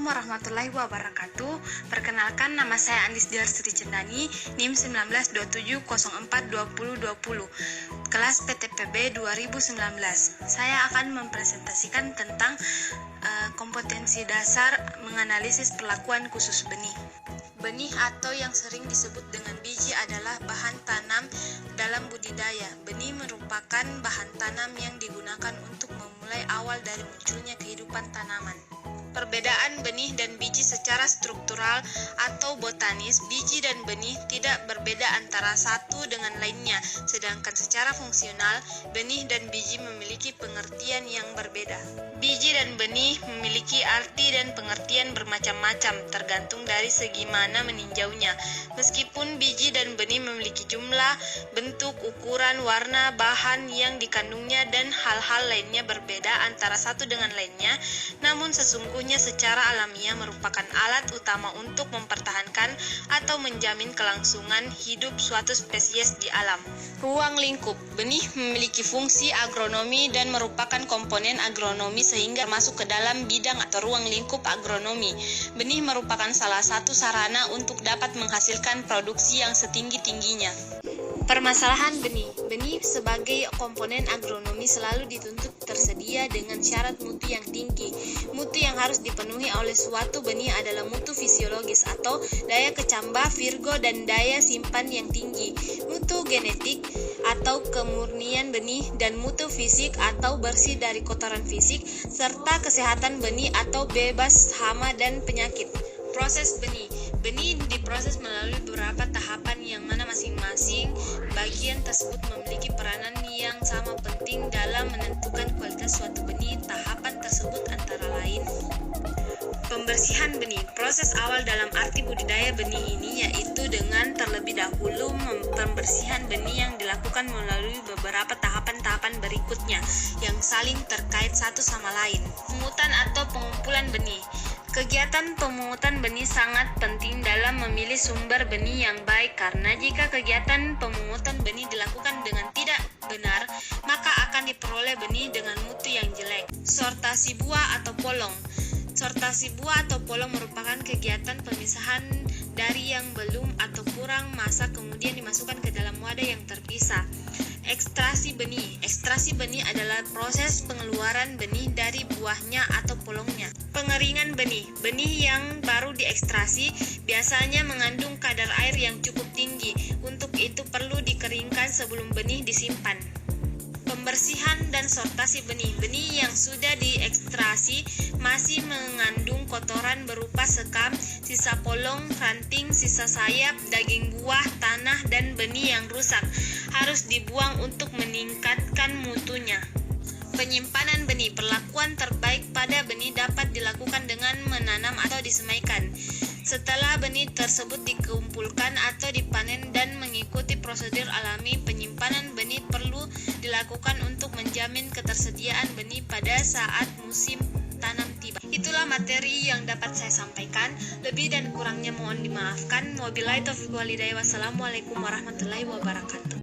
warahmatullahi wabarakatuh. Perkenalkan, nama saya Andis Diar Sri Cendani, NIM 1927042020, kelas PTPB 2019. Saya akan mempresentasikan tentang kompetensi dasar menganalisis perlakuan khusus benih. Benih atau yang sering disebut dengan biji adalah bahan tanam dalam budidaya. Benih merupakan bahan tanam yang digunakan untuk memulai awal dari munculnya kehidupan tanaman. Perbedaan benih dan biji secara struktural atau botanis, biji dan benih tidak berbeda antara satu dengan lainnya, sedangkan secara fungsional, benih dan biji memiliki pengertian yang berbeda. Biji dan benih memiliki arti dan pengertian bermacam-macam, tergantung dari segi mana meninjaunya. Meskipun biji dan benih memiliki jumlah, bentuk, ukuran, warna, bahan yang dikandungnya, dan hal-hal lainnya berbeda antara satu dengan lainnya, namun sesungguhnya secara alamiah merupakan alat utama untuk mempertahankan atau menjamin kelangsungan hidup suatu spesies di alam. Ruang lingkup benih memiliki fungsi agronomi dan merupakan komponen agronomi sehingga masuk ke dalam bidang atau ruang lingkup agronomi. Benih merupakan salah satu sarana untuk dapat menghasilkan produksi yang setinggi-tingginya. Permasalahan benih. Benih sebagai komponen agronomi selalu dituntut tersedia dengan syarat mutu yang tinggi. Mutu yang harus dipenuhi oleh suatu benih adalah mutu fisiologis atau daya kecambah virgo dan daya simpan yang tinggi, mutu genetik atau kemurnian benih, dan mutu fisik atau bersih dari kotoran fisik, serta kesehatan benih atau bebas hama dan penyakit. Proses benih. Benih diproses melalui beberapa tahapan yang mana masing-masing bagian tersebut memiliki peranan yang sama penting dalam menentukan kualitas suatu benih. Tahapan tersebut antara lain: pembersihan benih. Proses awal dalam arti budidaya benih ini yaitu dengan terlebih dahulu pembersihan benih yang dilakukan melalui beberapa tahapan-tahapan berikutnya yang saling terkait satu sama lain. Pemungutan atau pengumpulan benih. Kegiatan pemungutan benih sangat penting dalam memilih sumber benih yang baik, karena jika kegiatan pemungutan benih dilakukan dengan tidak benar, maka akan diperoleh benih dengan mutu yang jelek. Sortasi buah atau polong. Sortasi buah atau polong merupakan kegiatan pemisahan dari yang belum atau kurang masak kemudian dimasukkan ke dalam wadah yang terpisah. Ekstraksi benih. Ekstraksi benih adalah proses pengeluaran benih dari buahnya atau polongnya. Pengeringan benih. Benih yang baru diekstrasi biasanya mengandung kadar air yang cukup tinggi. Untuk itu perlu dikeringkan sebelum benih disimpan. Pembersihan dan sortasi benih. Benih yang sudah diekstrasi masih mengandung kotoran berupa sekam, sisa polong, ranting, sisa sayap, daging buah, tanah, dan benih yang rusak. Harus dibuang untuk meningkatkan mutunya. Penyimpanan benih. Perlakuan terbaik pada benih dapat dilakukan dengan menanam atau disemaikan. Setelah benih tersebut dikumpulkan atau dipanen dan mengikuti prosedur alami, penyimpanan benih perlu dilakukan untuk menjamin ketersediaan benih pada saat musim tanam tiba. Itulah materi yang dapat saya sampaikan. Lebih dan kurangnya mohon dimaafkan. Wabillahi taufiq wal hidayah. Wassalamualaikum warahmatullahi wabarakatuh.